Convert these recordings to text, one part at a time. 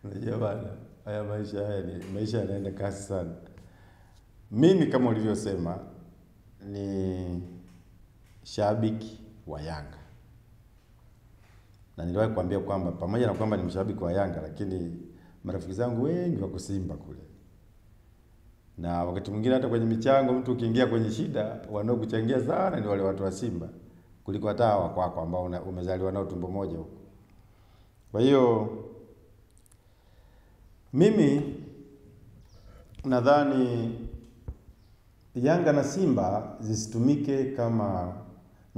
Unajua bana, haya maisha yanaenda kasi sana. Mimi kama ulivyosema ni shabiki wa Yanga. Na niliwahi kuambia kwamba pamoja na kwamba ni mshabiki wa Yanga, lakini marafiki zangu wengi wako Simba kule. Na wakati mwingine hata kwenye michango mtu ukiingia kwenye shida, wanaokuchangia sana ni wale watu wa Simba kuliko hata hawa kwako ambao umezaliwa nao tumbo moja huko. Kwa hiyo mimi nadhani Yanga na Simba zisitumike kama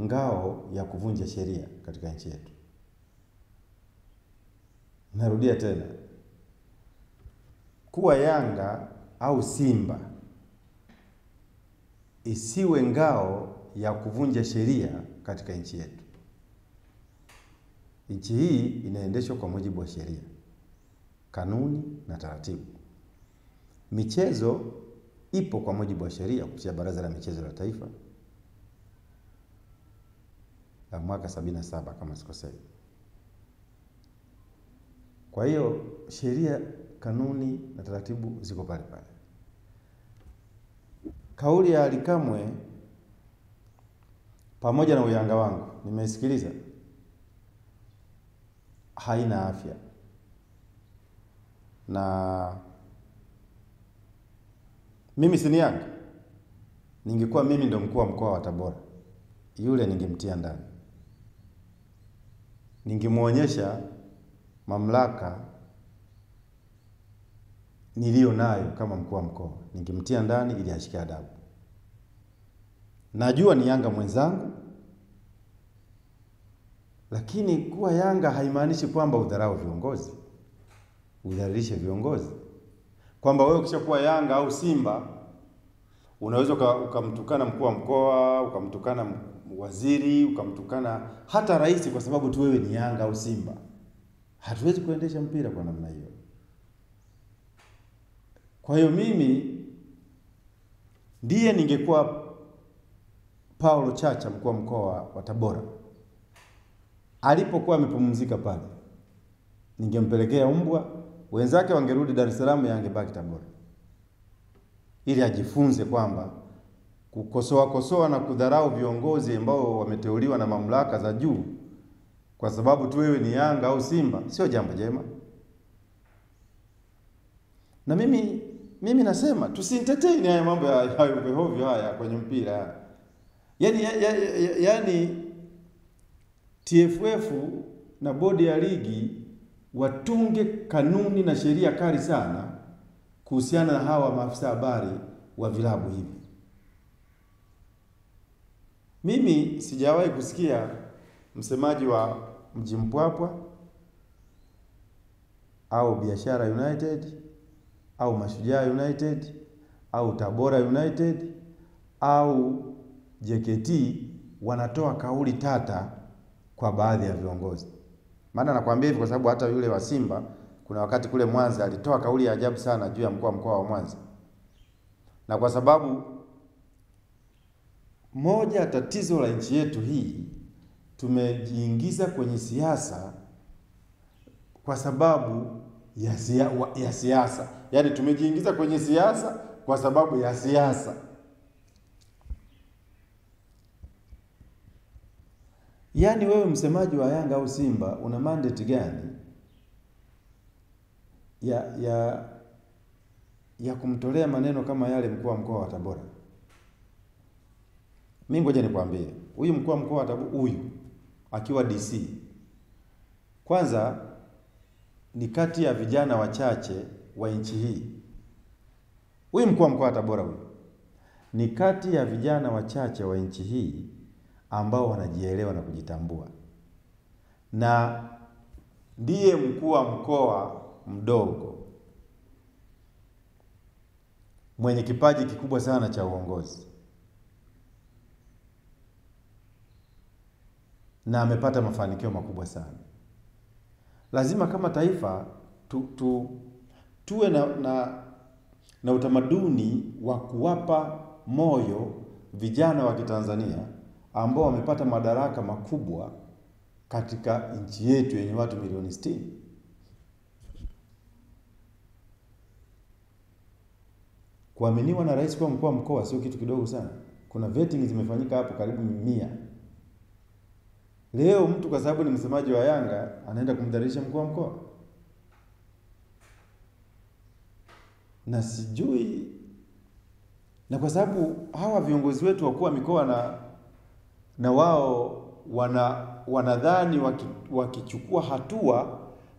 ngao ya kuvunja sheria katika nchi yetu. Narudia tena, kuwa Yanga au Simba isiwe ngao ya kuvunja sheria katika nchi yetu. Nchi hii inaendeshwa kwa mujibu wa sheria, kanuni na taratibu. Michezo ipo kwa mujibu wa sheria kupitia Baraza la Michezo la Taifa la mwaka 77 kama sikosei. Kwa hiyo sheria, kanuni na taratibu ziko pale pale. Kauli ya Ally Kamwe pamoja na uyanga wangu nimeisikiliza, haina afya. Na mimi si ni Yanga, ningekuwa mimi ndo mkuu wa mkoa wa Tabora, yule ningemtia ndani, ningemuonyesha mamlaka nilio nayo kama mkuu wa mkoa, ningemtia ndani ili ashike adabu. Najua ni Yanga mwenzangu, lakini kuwa Yanga haimaanishi kwamba udharau viongozi, udhalilishe viongozi. Kwamba wewe ukishakuwa Yanga au Simba unaweza ukamtukana mkuu wa mkoa, ukamtukana waziri, ukamtukana hata rais kwa sababu tu wewe ni Yanga au Simba. Hatuwezi kuendesha mpira kwa namna hiyo. Kwa hiyo mimi ndiye ningekuwa Paulo Chacha, mkuu wa mkoa wa Tabora, alipokuwa amepumzika pale, ningempelekea mbwa, wenzake wangerudi Dar es Salaam, yangebaki Tabora, ili ajifunze kwamba kukosoa na kudharau viongozi ambao wameteuliwa na mamlaka za juu kwa sababu tu wewe ni Yanga au Simba sio jambo jema. Na mimi nasema tusientertain haya mambo ya hovyo haya kwenye mpira. Yaani TFF na bodi ya ligi watunge kanuni na sheria kali sana kuhusiana na hawa maafisa habari wa vilabu hivi. Mimi sijawahi kusikia msemaji wa Mji Mpwapwa au Biashara United au Mashujaa United au Tabora United au JKT wanatoa kauli tata kwa baadhi ya viongozi. Maana nakwambia hivi kwa sababu hata yule wa Simba kuna wakati kule Mwanza alitoa kauli ya ajabu sana juu ya mkuu wa mkoa wa Mwanza. Na kwa sababu moja tatizo la nchi yetu hii, tumejiingiza kwenye siasa kwa sababu ya siasa. Yaani tumejiingiza kwenye siasa kwa sababu ya siasa. Yaani wewe msemaji wa Yanga au Simba una mandate gani ya kumtolea maneno kama yale mkuu wa mkoa wa Tabora? Mimi ngoja nikwambie, huyu mkuu wa mkoa wa Tabora huyu akiwa DC, kwanza ni kati ya vijana wachache wa nchi hii. Huyu mkuu wa mkoa wa Tabora huyu ni kati ya vijana wachache wa nchi hii ambao wanajielewa na kujitambua, na ndiye mkuu wa mkoa mdogo mwenye kipaji kikubwa sana cha uongozi, na amepata mafanikio makubwa sana. Lazima kama taifa tuwe na utamaduni wa kuwapa moyo vijana wa Kitanzania ambao wamepata madaraka makubwa katika nchi yetu yenye watu milioni 60. Kuaminiwa na rais kwa mkuu wa mkoa sio kitu kidogo sana. Kuna vetting zimefanyika hapo karibu 100. Leo mtu kwa sababu ni msemaji wa Yanga anaenda kumdhalilisha mkuu wa mkoa. Na sijui, na kwa sababu hawa viongozi wetu wakuu wa mikoa na wao wanadhani wakichukua hatua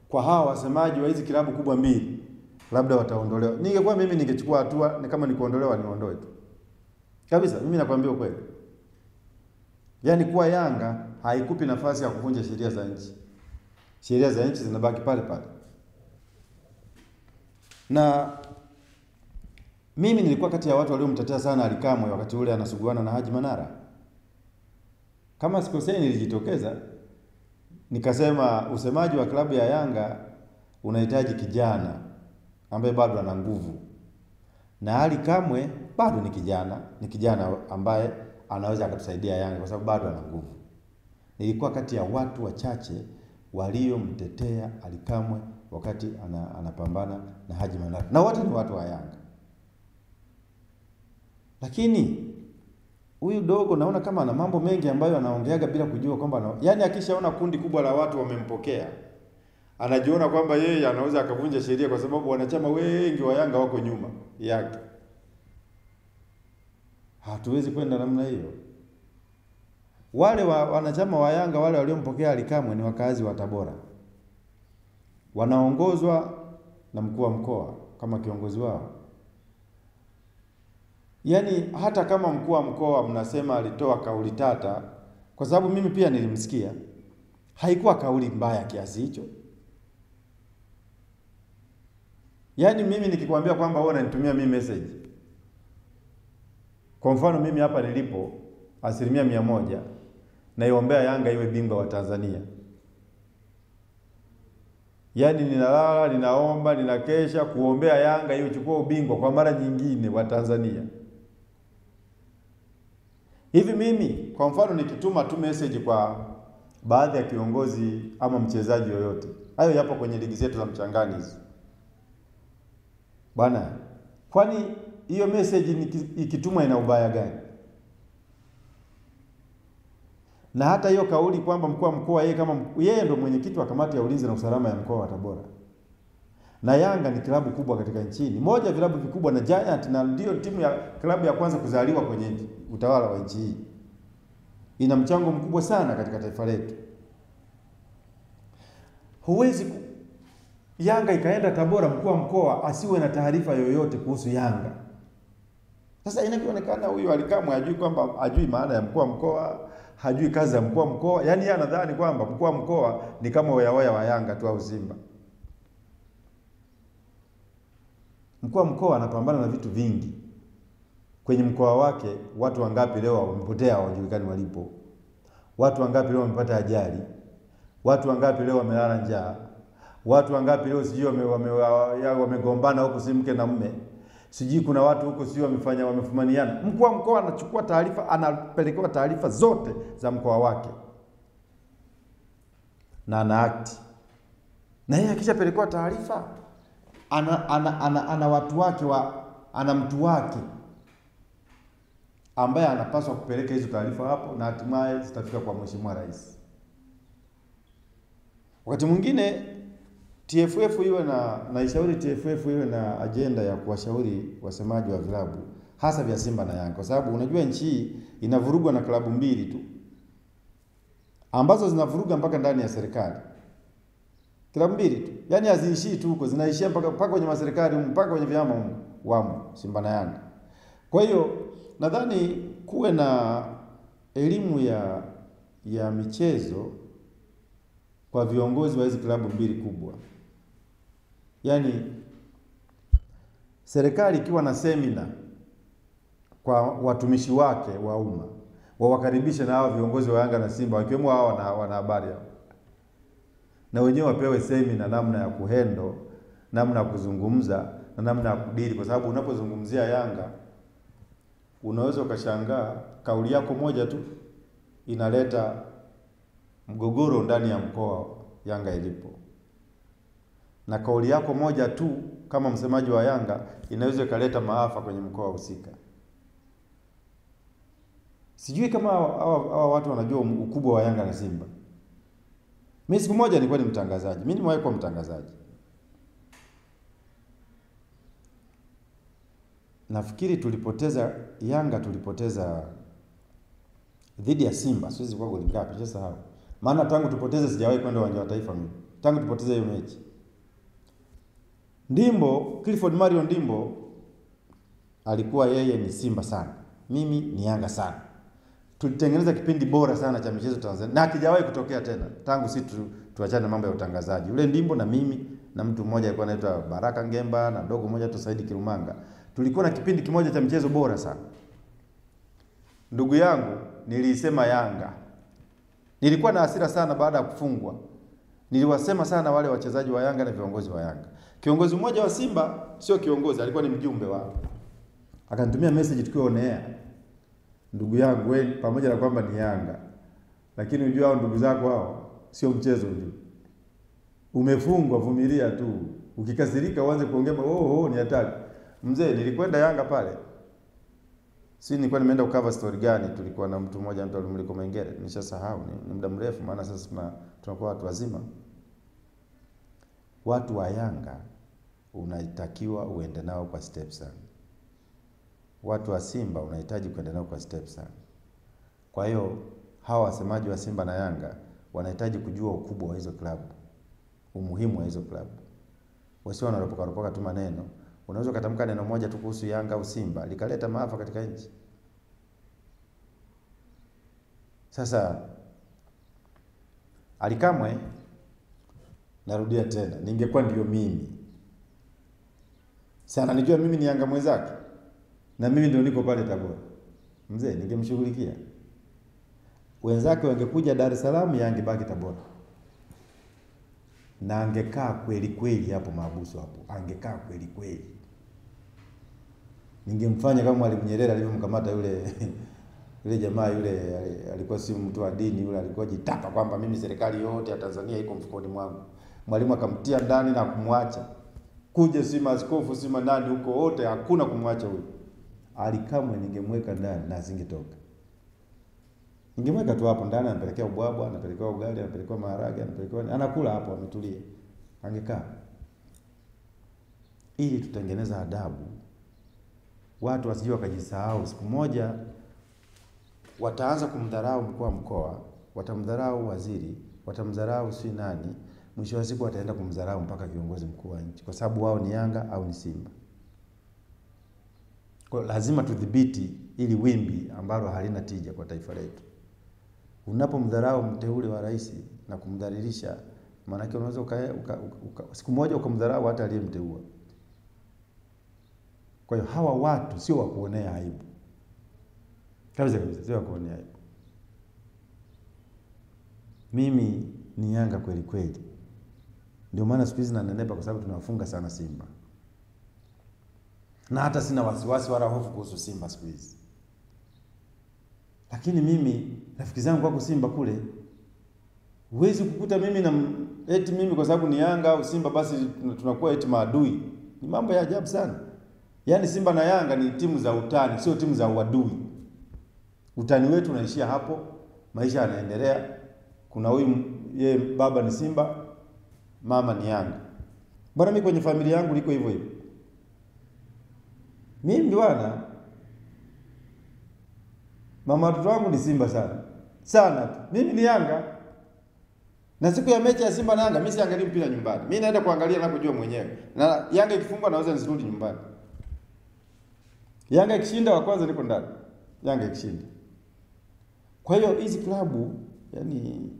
kwa hawa wasemaji wa hizi kilabu kubwa mbili labda wataondolewa. Ningekuwa mimi ningechukua hatua, ni kama nikuondolewa niondoe tu. Kabisa, mimi nakwambia ukweli. Yaani kuwa Yanga haikupi nafasi ya kuvunja sheria za nchi. Sheria za nchi zinabaki pale pale. Na mimi nilikuwa kati ya watu waliomtetea sana Ally Kamwe wakati ule anasuguana na Haji Manara. Kama sikosei, nilijitokeza nikasema usemaji wa klabu ya Yanga unahitaji kijana ambaye bado ana nguvu. Na Ally Kamwe bado ni kijana ambaye anaweza akatusaidia Yanga kwa sababu bado ana nguvu. Nilikuwa kati ya watu wachache waliomtetea Ally Kamwe wakati anapambana na Haji Manara. Na wote ni watu wa Yanga. Lakini huyu dogo naona kama ana mambo mengi ambayo anaongeaga bila kujua kwamba yaani akishaona kundi kubwa la watu wamempokea, anajiona kwamba yeye anaweza akavunja sheria kwa sababu wanachama wengi wa Yanga wako nyuma yake. Hatuwezi kwenda namna hiyo. Wale wanachama wa Yanga wale waliompokea Ally Kamwe ni wakazi wa Tabora. Wanaongozwa na mkuu wa mkoa kama kiongozi wao. Yaani hata kama mkuu wa mkoa mnasema alitoa kauli tata, kwa sababu mimi pia nilimsikia, haikuwa kauli mbaya kiasi hicho. Yaani mimi nikikwambia kwamba wewe unanitumia mimi message, kwa mfano mimi hapa nilipo 100% naiombea Yanga iwe bingwa wa Tanzania. Yaani ninalala, ninaomba, ninakesha kuombea Yanga iwe chukua ubingwa kwa mara nyingine wa Tanzania. Hivi mimi kwa mfano nikituma tu message kwa baadhi ya kiongozi ama mchezaji yoyote, hayo yapo kwenye ligi zetu za mchangani hizi. Bwana, kwani hiyo message ikitumwa ina ubaya gani? Na hata hiyo kauli kwamba mkuu wa mkoa yeye ndio mwenyekiti wa kamati ya ulinzi na usalama ya mkoa wa Tabora. Na Yanga ni klabu kubwa katika nchini. Moja vilabu vikubwa na Giant, na ndio timu ya klabu ya kwanza kuzaliwa kwenye utawala wa nchi hii. Ina mchango mkubwa sana katika taifa letu. Huwezi Yanga ikaenda Tabora, mkuu wa mkoa asiwe na taarifa yoyote kuhusu Yanga. Sasa inavyoonekana huyu Ally Kamwe hajui maana ya mkuu wa mkoa, hajui kazi ya mkuu wa mkoa. Yaani yeye anadhani kwamba mkuu wa mkoa ni kama oya wa Yanga tu au Simba. Mkuu wa mkoa anapambana na vitu vingi. Kwenye mkoa wake watu wangapi leo wamepotea hawajulikani walipo? Watu wangapi leo wamepata ajali? Watu wangapi leo wamelala njaa? Watu wangapi leo sijui wamegombana huko si mke na mume? Sijui kuna watu huko sijui wamefumaniana. Mkuu wa mkoa anachukua taarifa, anapelekewa taarifa zote za mkoa wake. Na ana act. Na yeye akishapelekewa taarifa ana watu wake ana mtu wake ambaye anapaswa kupeleka hizo taarifa hapo na hatimaye zitafika kwa Mheshimiwa Rais. Wakati mwingine TFF naishauri TFF iwe na agenda ya kuwashauri wasemaji wa vilabu hasa vya Simba na Yanga, kwa sababu unajua nchi hii inavurugwa na klabu mbili tu ambazo zinavuruga mpaka ndani ya serikali. Klabu mbili tu. Yaani haziishii tu huko, zinaishia mpaka kwenye maserikali, mpaka kwenye vyama wamo Simba na Yanga. Kwa hiyo nadhani kuwe na elimu ya michezo kwa viongozi wa hizo klabu mbili kubwa. Yaani serikali ikiwa na semina kwa watumishi wake wa umma, wawakaribishe na hao viongozi wa Yanga na Simba wakiwemo hao wanahabari hao. Na wenyewe wapewe semina namna ya kuhendo, namna ya kuzungumza na namna ya kudili, kwa sababu unapozungumzia Yanga unaweza ukashangaa kauli yako moja tu inaleta mgogoro ndani ya mkoa Yanga ilipo. Na kauli yako moja tu kama msemaji wa Yanga inaweza ikaleta maafa kwenye mkoa husika. Sijui kama hawa watu wanajua ukubwa wa Yanga na Simba. Mimi siku moja nilikuwa ni mtangazaji. Mimi nimewahi kuwa mtangazaji. Nafikiri Yanga tulipoteza dhidi ya Simba, siwezi kwa goli ngapi, sijasahau. Maana tangu tupoteze sijawahi kwenda uwanja wa Taifa mimi. Tangu tupoteze hiyo mechi. Ndimbo, Clifford Mario Ndimbo alikuwa yeye ni Simba sana. Mimi ni Yanga sana. Tulitengeneza kipindi bora sana cha michezo Tanzania na hakijawahi kutokea tena tangu sisi tuachane mambo ya utangazaji. Ule Ndimbo na mimi na mtu mmoja alikuwa anaitwa Baraka Ngemba na dogo mmoja tu Saidi Kirumanga. Tulikuwa na kipindi kimoja cha michezo bora sana. Ndugu yangu, nilisema Yanga. Nilikuwa na hasira sana baada ya kufungwa. Niliwasema sana wale wachezaji wa Yanga na viongozi wa Yanga. Kiongozi mmoja wa Simba, sio kiongozi, alikuwa ni mjumbe wao. Akanitumia message tukiwa on air. Ndugu yangu wewe, pamoja na kwamba ni Yanga, lakini unajua hao ndugu zako hao sio mchezo unajua. Umefungwa, vumilia tu. Ukikasirika uanze kuongea ni hatari. Mzee, nilikwenda Yanga pale. Nilikuwa nimeenda cover story gani, tulikuwa na mtu mmoja mtu alimliko Mengere, nimeshasahau ni muda mrefu maana sasa tunakuwa watu wazima. Watu wa Yanga unatakiwa uende nao kwa steps sana. Watu wa Simba unahitaji kwenda nao kwa steps sana. Kwa hiyo hawa wasemaji wa Simba na Yanga wanahitaji kujua ukubwa wa hizo klabu, umuhimu wa hizo klabu. Wasio wanaropoka tu maneno. Unaweza kutamka neno moja tu kuhusu Yanga au Simba likaleta maafa katika nchi. Sasa Alikamwe, narudia tena, ningekuwa ndio mimi. Sana nijua mimi ni Yanga mwenzake na mimi ndio niko pale Tabora. Mzee, ningemshughulikia. Wenzake wangekuja Dar es Salaam, Yanga baki Tabora. Na angekaa kweli kweli hapo mahabusu hapo. Angekaa kweli kweli. Ningemfanya kama Mwalimu Nyerere alivyomkamata yule jamaa yule alikuwa si mtu wa dini, yule alikuwa jitapa kwamba mimi serikali yote ya Tanzania iko mfukoni mwangu. Mwalimu akamtia ndani na kumwacha. Kuja si maaskofu si manani huko wote hakuna kumwacha huyo. Alikamwe ningemweka ndani na asingetoka. Ningemweka tu hapo ndani, anapelekea ubwabwa, anapelekea ugali, anapelekea maharage, anakula hapo ametulia. Angekaa. Ili tutengeneza adabu. Watu wasije wakajisahau, siku moja wataanza kumdharau mkuu wa mkoa, watamdharau waziri, watamdharau si nani, mwisho wa siku wataenda kumdharau mpaka kiongozi mkuu wa nchi, kwa sababu wao ni Yanga au ni Simba. Kwa lazima tudhibiti ili wimbi ambalo halina tija kwa taifa letu. Unapomdharau mteule wa rais na kumdhalilisha, maana yake unaweza siku moja ukamdharau hata aliyemteua. Kwa hiyo hawa watu sio wa kuonea aibu. Kabisa sio wa kuonea aibu. Mimi ni Yanga kweli kweli. Ndio maana siku hizi nanenepa kwa sababu tunawafunga sana Simba. Na hata sina wasiwasi wala hofu kuhusu Simba siku hizi. Lakini mimi rafiki zangu wako Simba kule, huwezi kukuta mimi na eti mimi kwa sababu ni Yanga au Simba basi tunakuwa eti maadui. Ni mambo ya ajabu sana. Yaani Simba na Yanga ni timu za utani, sio timu za uadui. Utani wetu unaishia hapo, maisha yanaendelea. Kuna huyu yeye baba ni Simba, mama ni Yanga. Bwana mimi kwenye familia yangu liko hivyo hivyo. Mimi bwana mama watoto wangu ni Simba sana. Sana tu. Mimi ni Yanga. Na siku ya mechi ya Simba na Yanga mimi siangalii mpira nyumbani. Mimi naenda kuangalia ninapojua mwenyewe. Na Yanga ikifungwa naweza nisirudi nyumbani. Yanga ikishinda wa kwanza niko ndani. Yanga ikishinda. Kwa hiyo hizi klabu yani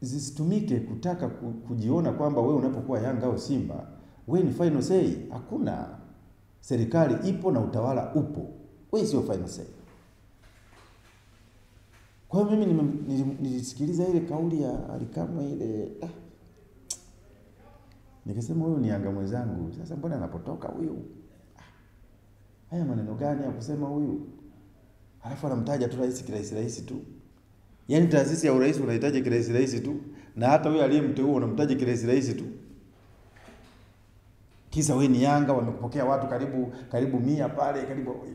zisitumike kutaka kujiona kwamba wewe unapokuwa Yanga au Simba, wewe ni final say. Hakuna. Serikali ipo na utawala upo. Wewe sio final say. Kwa hiyo mimi nilisikiliza ile kauli ya Alikamwe ile. Nikasema huyu ni Yanga mwenzangu. Sasa mbona anapotoka huyu? Haya maneno gani ya kusema huyu? Alafu anamtaja tu rais tu. Yaani taasisi ya urais unahitaji kirahisi tu, na hata huyo aliyemteua unamtaji kirahisi tu. Kisa wewe ni Yanga, wamekupokea watu karibu 100 pale,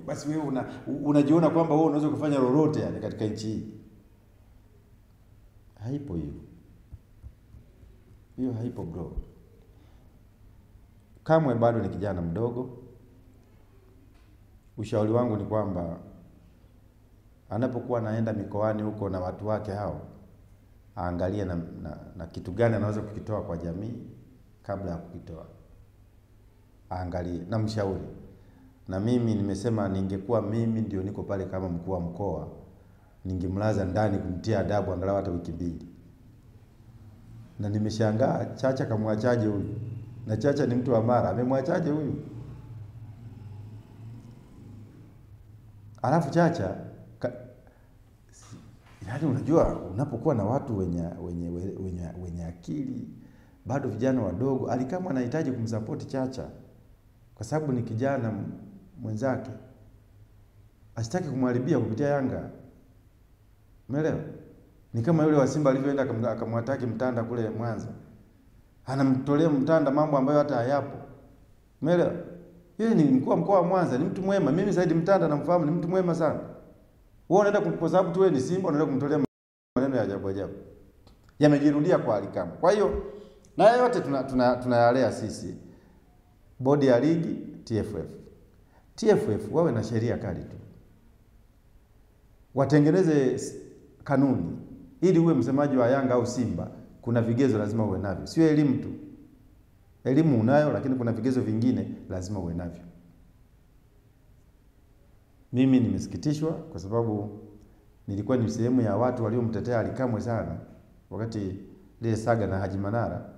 basi wewe unajiona kwamba wewe unaweza kufanya lolote yani katika nchi hii. Haipo hiyo. Hiyo haipo bro. Kamwe bado ni kijana mdogo. Ushauri wangu ni kwamba anapokuwa anaenda mikoani huko na watu wake hao, aangalie na kitu gani anaweza kukitoa kwa jamii kabla ya kukitoa. Aangalie na mshauri. Na mimi nimesema ningekuwa mimi ndio niko pale kama mkuu wa mkoa, ningemlaza ndani kumtia adabu angalau hata wiki 2. Na nimeshangaa Chacha kamwachaje huyu? Na Chacha ni mtu wa Mara, amemwachaje huyu? Alafu Chacha yaani unajua unapokuwa na watu wenye akili, bado vijana wadogo, Alikamwe anahitaji kumsupport Chacha kwa sababu ni kijana mwenzake. Asitaki kumharibia kupitia Yanga. Umeelewa? Ni kama yule wa Simba alivyoenda akamwataki Mtanda kule Mwanza. Anamtolea Mtanda mambo ambayo hata hayapo. Umeelewa? Yeye ni mkuu wa mkoa wa Mwanza, ni mtu mwema. Mimi zaidi Mtanda namfahamu, ni mtu mwema sana. Wewe unaenda kwa sababu tu wewe ni Simba unaenda kumtolea maneno ya ajabu. Yamejirudia kwa Alikamwe. Kwa hiyo na yote tunayalea sisi. Bodi ya ligi, TFF wawe na sheria kali tu. Watengeneze kanuni ili uwe msemaji wa Yanga au Simba, kuna vigezo lazima uwe navyo. Sio elimu tu. Elimu unayo lakini kuna vigezo vingine lazima uwe navyo. Mimi nimesikitishwa kwa sababu nilikuwa ni sehemu ya watu waliomtetea Alikamwe sana wakati ile saga na Haji Manara.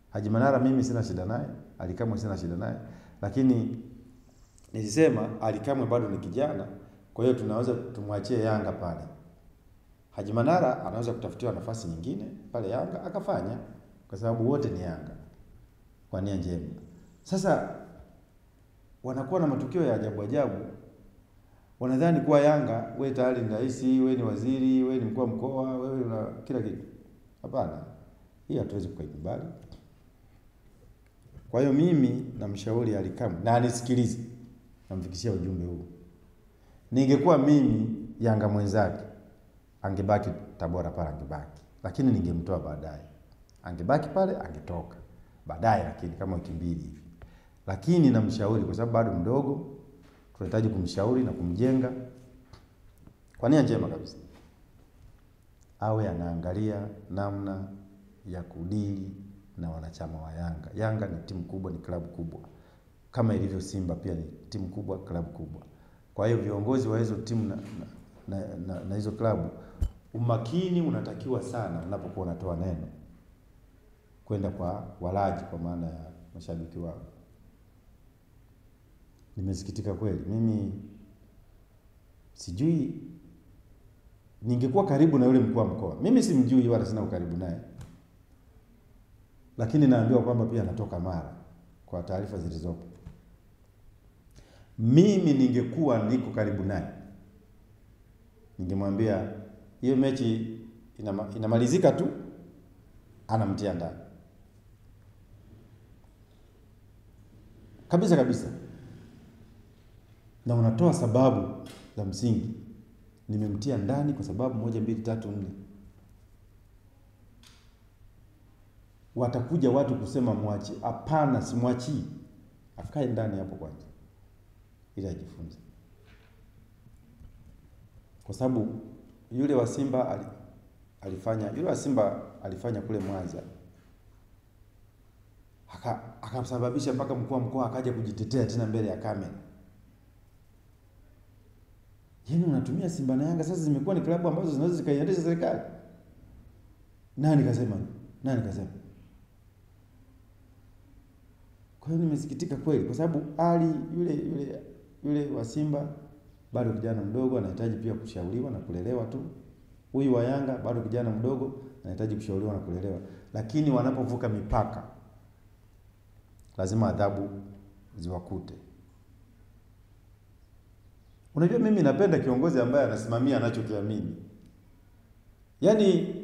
Haji Manara mimi sina shida naye, Alikamwe sina shida naye, lakini nilisema Alikamwe bado ni kijana, kwa hiyo tunaweza tumwachie Yanga pale. Haji Manara anaweza kutafutiwa nafasi nyingine pale Yanga akafanya kwa sababu wote ni Yanga kwa nia njema. Sasa wanakuwa na matukio ya ajabu. Wanadhani kuwa Yanga wewe tayari ni rais, wewe ni waziri, wewe ni mkuu wa mkoa, wewe una kila kitu. Hapana. Hii hatuwezi kuikubali. Kwa hiyo mimi namshauri Alikamwe na anisikilize. Namfikishia ujumbe huu. Ningekuwa mimi Yanga mwenzake, angebaki Tabora pale angebaki. Lakini ningemtoa baadaye. Angebaki pale angetoka baadaye, lakini kama wiki 2 hivi. Lakini namshauri kwa sababu bado mdogo, tunahitaji kumshauri na kumjenga kwa nia njema kabisa. Awe anaangalia namna ya kudili na wanachama wa Yanga. Yanga ni timu kubwa, ni klabu kubwa. Kama ilivyo Simba pia ni timu kubwa, klabu kubwa. Kwa hiyo viongozi wa hizo timu na hizo klabu, umakini unatakiwa sana unapokuwa unatoa neno kwenda kwa walaji, kwa maana ya mashabiki wao. Nimesikitika kweli. Mimi sijui, ningekuwa karibu na yule mkuu wa mkoa. Mimi simjui wala sina ukaribu naye. Lakini naambiwa kwamba pia anatoka Mara kwa taarifa zilizopo. Mimi ningekuwa niko karibu naye, ningemwambia hiyo mechi inamalizika tu, anamtia ndani. Kabisa. Na unatoa sababu za msingi. Nimemtia ndani kwa sababu 1 2 3 4. Watakuja watu kusema mwachi. Hapana, simwachi. Afikae ndani hapo kwanza, ili ajifunze. Kwa sababu yule wa Simba alifanya kule Mwanza. Akasababisha mpaka mkuu wa mkoa akaja kujitetea tena mbele ya kamera. Yaani unatumia Simba na Yanga sasa zimekuwa ni klabu ambazo zinaweza zikaiendesha serikali. Nani kasema? Kwa hiyo nimesikitika kweli kwa sababu Ali yule wa Simba bado kijana mdogo, anahitaji pia kushauriwa na kulelewa tu. Huyu wa Yanga bado kijana mdogo, anahitaji kushauriwa na kulelewa. Lakini wanapovuka mipaka lazima adhabu ziwakute. Unajua mimi napenda kiongozi ambaye anasimamia anachokiamini. Yaani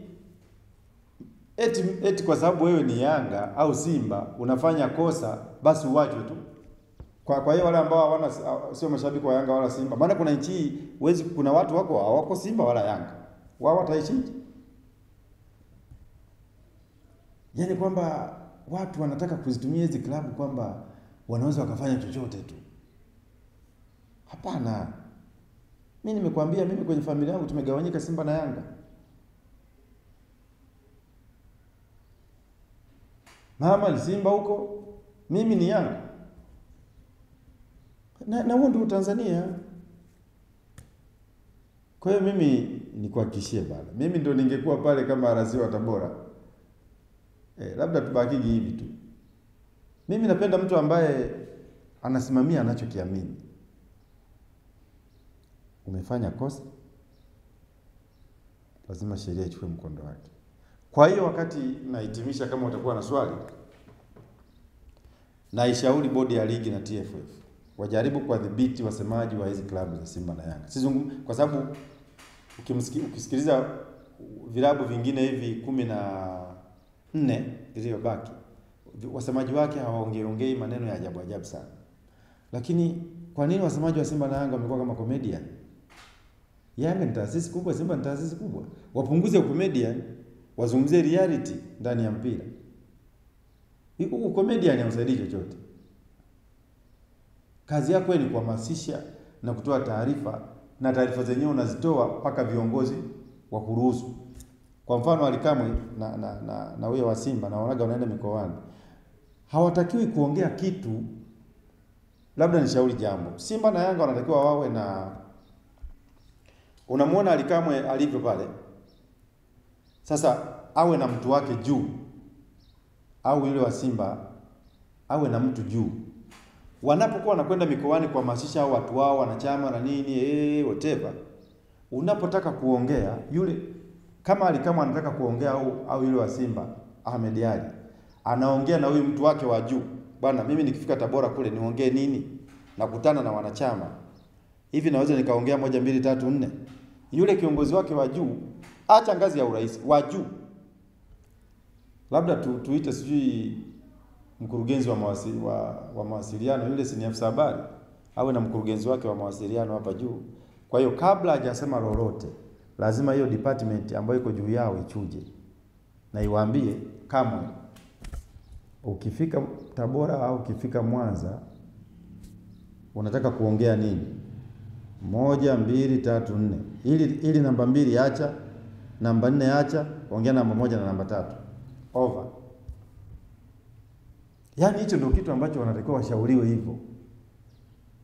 eti kwa sababu wewe ni Yanga au Simba unafanya kosa basi uachwe tu. Kwa hiyo wale ambao hawana sio mashabiki wa Yanga wala Simba, maana kuna nchi kuna watu wako hawako Simba wala Yanga, wao wataishije? Yaani kwamba watu wanataka kuzitumia hizi klabu kwamba wanaweza wakafanya chochote tu. Hapana. Mimi nimekwambia, mimi kwenye familia yangu tumegawanyika Simba na Yanga. Mama ni Simba huko, mimi ni Yanga. Na huo ndio Tanzania. Kwa hiyo mimi nikuhakikishie bana, mimi ndio ningekuwa pale kama RC wa Tabora. Labda tubakigi hivi tu. Mimi napenda mtu ambaye anasimamia anachokiamini. Umefanya kosa, lazima sheria ichukue mkondo wake. Kwa hiyo wakati nahitimisha, kama utakuwa na swali, naishauri bodi ya ligi na TFF wajaribu kuwadhibiti wasemaji wa hizi klabu za Simba na Yanga. Kwa sababu ukisikiliza vilabu vingine hivi 14 vilivyobaki, wasemaji wake hawaongei maneno ya ajabu sana. Lakini kwa nini wasemaji wa Simba na Yanga wamekuwa kama comedian? Yanga ni taasisi kubwa, Simba ni taasisi kubwa. Wapunguze comedian, wazungumzie reality ndani ya mpira. Huko comedian hausaidii chochote. Kazi yako ni kuhamasisha na kutoa taarifa, na taarifa zenyewe unazitoa mpaka viongozi wa kuruhusu. Kwa mfano Alikamwe na huyo wa Simba na wanaga wanaenda mikoani, hawatakiwi kuongea kitu. Labda nishauri jambo, Simba na Yanga wanatakiwa wawe na, unamuona Alikamwe alivyo pale, sasa awe na mtu wake juu, au yule wa Simba awe na mtu juu. Wanapokuwa wanakwenda mikoani kuhamasisha watu wao, wanachama na nini, whatever, unapotaka kuongea yule, kama Alikamwe anataka kuongea au yule wa Simba Ahmed Ali anaongea na huyu mtu wake wa juu, bwana, mimi nikifika Tabora kule niongee nini? Nakutana na wanachama hivi, naweza nikaongea 1 2 3 4. Yule kiongozi wake wa juu, acha ngazi ya urais, wa juu, labda tuite sijui mkurugenzi wa mawasiliano, yule si ni afisa habari, awe na mkurugenzi wake wa mawasiliano hapa juu. Kwa hiyo kabla hajasema lolote, lazima hiyo department ambayo iko juu yao ichuje na iwaambie, kama ukifika Tabora au ukifika Mwanza unataka kuongea nini, 1 2 3 4, ili namba 2 acha, namba 4 acha, ongea namba 1 na namba 3, over. Yaani hicho ndio kitu ambacho wanatakiwa washauriwe hivyo.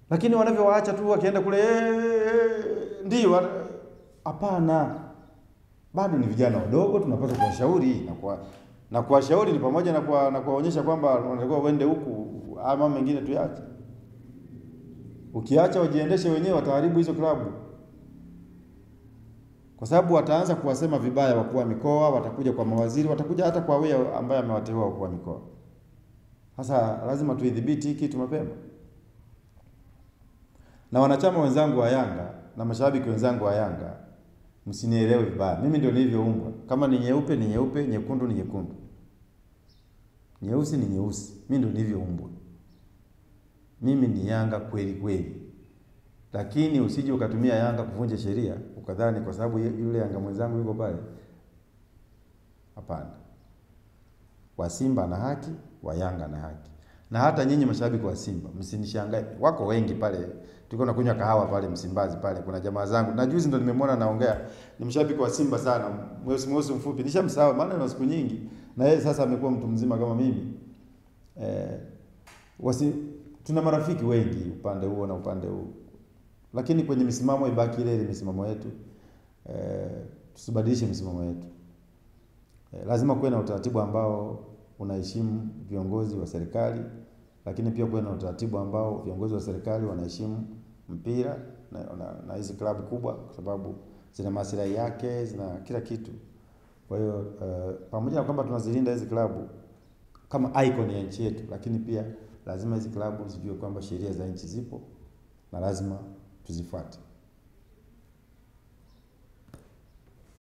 Lakini wanavyowaacha tu wakienda kule ndio, hapana. Bado ni vijana wadogo, tunapaswa kuwashauri na kuwashauri ni pamoja na kuwaonyesha kwamba wanatakiwa uende huku, ama mengine tuache. Ukiacha wajiendeshe wenyewe, wataharibu hizo klabu. Kwa sababu wataanza kuwasema vibaya wakuu wa mikoa, watakuja kwa mawaziri, watakuja hata kwa wewe ambaye amewateua wakuu wa mikoa. Sasa lazima tuidhibiti hiki kitu mapema. Na wanachama wenzangu wa Yanga na mashabiki wenzangu wa Yanga, msinielewe vibaya. Mimi ndio nilivyoumbwa. Kama ni nyeupe ni nyeupe, nyekundu ni nyekundu, nyeusi ni nyeusi. Mimi ndio nilivyoumbwa. Mimi ni Yanga kweli kweli. Lakini usije ukatumia Yanga kuvunja sheria, ukadhani kwa sababu yule Yanga mwenzangu yuko pale. Hapana. Wa Simba na haki, wa Yanga na haki. Na hata nyinyi mashabiki wa Simba, msinishangae. Wako wengi pale. Tulikuwa tunakunywa kahawa pale Msimbazi pale. Kuna jamaa zangu. Na juzi ndo nimemwona naongea. Ni mshabiki wa Simba sana. Mweusi mfupi. Nishamsahau maana na siku nyingi. Na yeye sasa amekuwa mtu mzima kama mimi. Tuna marafiki wengi upande huo na upande huu. Lakini kwenye misimamo ibaki ile misimamo yetu. Tusibadilishe misimamo yetu. Lazima kuwe na utaratibu ambao unaheshimu viongozi wa serikali, lakini pia kuwe na utaratibu ambao viongozi wa serikali wanaheshimu mpira na hizi klabu kubwa, kwa sababu zina maslahi yake, zina kila kitu. Kwa hiyo pamoja na kwamba tunazilinda hizi klabu kama icon ya nchi yetu, lakini pia lazima hizi klabu zijue kwamba sheria za nchi zipo na lazima tuzifuate.